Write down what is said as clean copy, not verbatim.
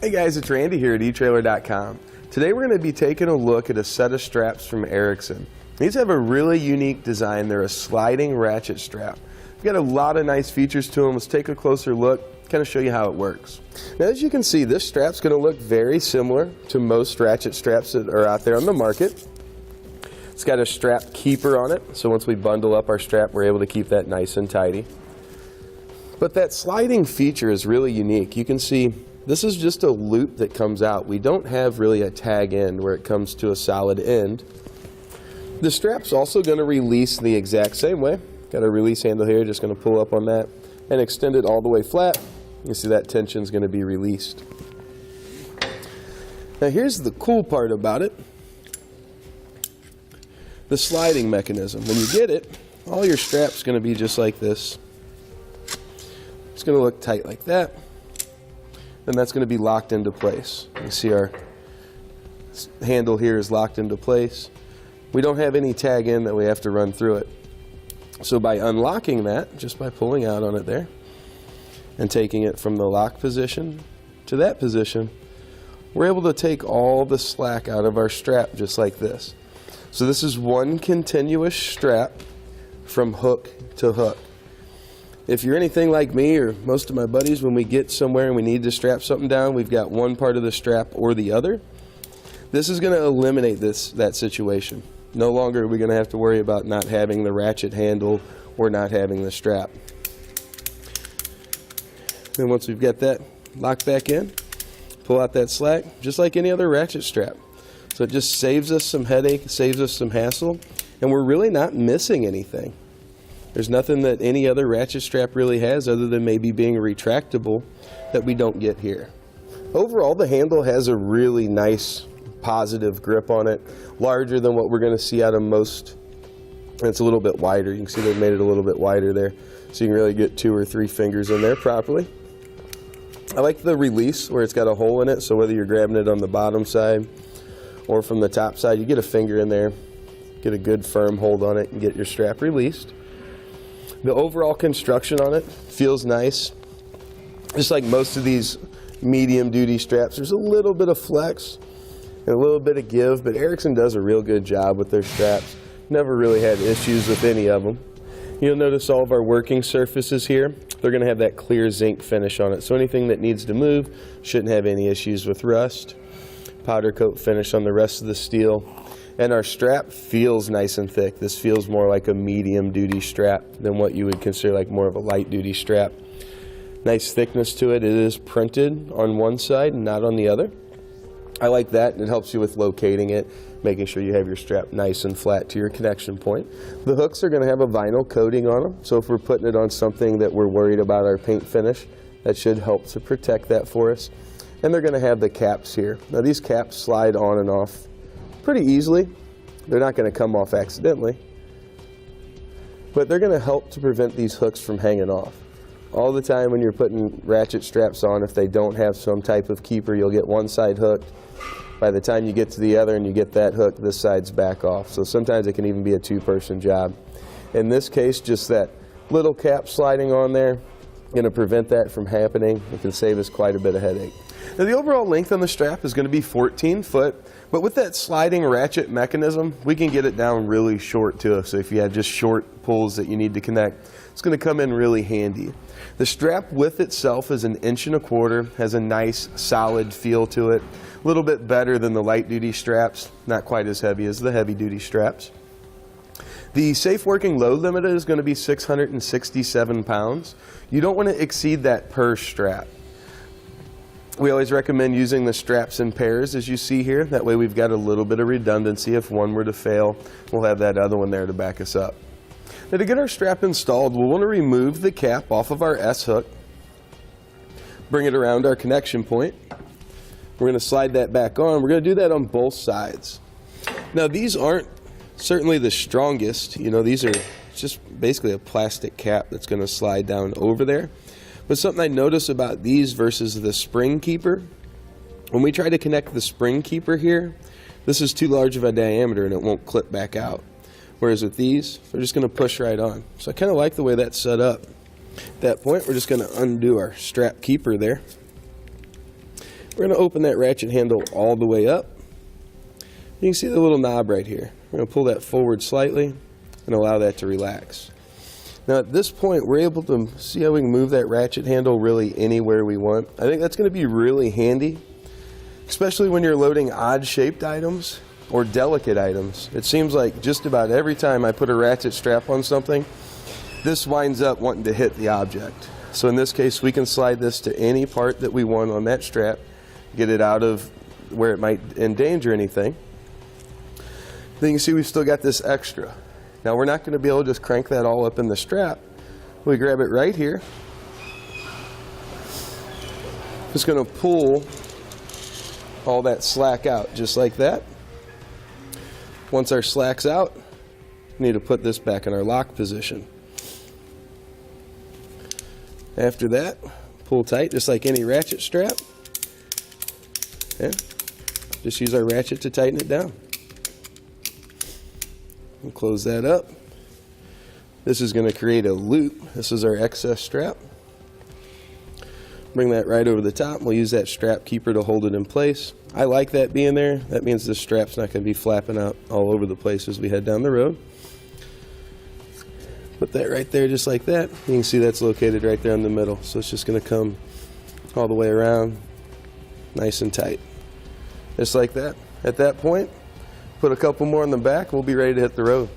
Hey guys, it's Randy here at etrailer.com. Today we're going to be taking a look at a set of straps from Erickson. These have a really unique design. They're a sliding ratchet strap. We've got a lot of nice features to them. Let's take a closer look, kind of show you how it works. Now, as you can see, this strap's going to look very similar to most ratchet straps that are out there on the market. It's got a strap keeper on it, so once we bundle up our strap, we're able to keep that nice and tidy. But that sliding feature is really unique. You can see this is just a loop that comes out. We don't have really a tag end where it comes to a solid end. The strap's also going to release the exact same way. Got a release handle here, just going to pull up on that and extend it all the way flat. You see that tension is going to be released. Now here's the cool part about it. The sliding mechanism. When you get it, all your strap's going to be just like this. It's going to look tight like that. Then that's going to be locked into place. You see our handle here is locked into place. We don't have any tag in that we have to run through it. So by unlocking that, just by pulling out on it there and taking it from the lock position to that position, we're able to take all the slack out of our strap just like this. So this is one continuous strap from hook to hook. If you're anything like me or most of my buddies, when we get somewhere and we need to strap something down, we've got one part of the strap or the other. This is going to eliminate that situation. No longer are we going to have to worry about not having the ratchet handle or not having the strap. Then once we've got that locked back in, pull out that slack just like any other ratchet strap. So it just saves us some headache, saves us some hassle, and we're really not missing anything. There's nothing that any other ratchet strap really has other than maybe being retractable that we don't get here. Overall, the handle has a really nice positive grip on it, larger than what we're going to see out of most. And it's a little bit wider. You can see they've made it a little bit wider there, so you can really get 2 or 3 fingers in there properly. I like the release where it's got a hole in it, so whether you're grabbing it on the bottom side or from the top side, you get a finger in there, get a good firm hold on it, and get your strap released. The overall construction on it feels nice. Just like most of these medium duty straps, there's a little bit of flex and a little bit of give, but Erickson does a real good job with their straps. Never really had issues with any of them. You'll notice all of our working surfaces here, they're going to have that clear zinc finish on it. So anything that needs to move shouldn't have any issues with rust. Powder coat finish on the rest of the steel. And our strap feels nice and thick. This feels more like a medium duty strap than what you would consider like more of a light duty strap. Nice thickness to it. It is printed on one side and not on the other. I like that. It helps you with locating it, making sure you have your strap nice and flat to your connection point. The hooks are going to have a vinyl coating on them, so if we're putting it on something that we're worried about our paint finish, that should help to protect that for us. And they're going to have the caps here. Now these caps slide on and off pretty easily. They're not going to come off accidentally, but they're going to help to prevent these hooks from hanging off. All the time when you're putting ratchet straps on, if they don't have some type of keeper, you'll get one side hooked. By the time you get to the other and you get that hook, this side's back off. So sometimes it can even be a 2-person job. In this case, just that little cap sliding on there, going to prevent that from happening. It can save us quite a bit of headache. Now the overall length on the strap is going to be 14 foot, but with that sliding ratchet mechanism, we can get it down really short too. So if you have just short pulls that you need to connect, it's going to come in really handy. The strap width itself is 1 1/4 inches, has a nice solid feel to it, a little bit better than the light duty straps, not quite as heavy as the heavy duty straps. The safe working load limit is going to be 667 pounds. You don't want to exceed that per strap. We always recommend using the straps in pairs as you see here. That way we've got a little bit of redundancy. If one were to fail, we'll have that other one there to back us up. Now to get our strap installed, we'll want to remove the cap off of our S-hook, bring it around our connection point. We're going to slide that back on. We're going to do that on both sides. Now these aren't certainly the strongest. You know, these are just basically a plastic cap that's going to slide down over there. But something I notice about these versus the spring keeper, when we try to connect the spring keeper here, this is too large of a diameter and it won't clip back out. Whereas with these, they're just going to push right on. So I kind of like the way that's set up. At that point, we're just going to undo our strap keeper there. We're going to open that ratchet handle all the way up. You can see the little knob right here. We're going to pull that forward slightly and allow that to relax. Now at this point, we're able to see how we can move that ratchet handle really anywhere we want. I think that's going to be really handy, especially when you're loading odd shaped items or delicate items. It seems like just about every time I put a ratchet strap on something, this winds up wanting to hit the object. So in this case, we can slide this to any part that we want on that strap, get it out of where it might endanger anything. Then you can see we've still got this extra. Now we're not going to be able to just crank that all up in the strap. We grab it right here. Just going to pull all that slack out just like that. Once our slack's out, we need to put this back in our lock position. After that, pull tight just like any ratchet strap. Yeah. Just use our ratchet to tighten it down. We'll close that up. This is going to create a loop. This is our excess strap. Bring that right over the top. We'll use that strap keeper to hold it in place. I like that being there. That means the strap's not going to be flapping out all over the place as we head down the road. Put that right there just like that. You can see that's located right there in the middle. So it's just going to come all the way around nice and tight. Just like that. At that point, put a couple more on the back. We'll be ready to hit the road.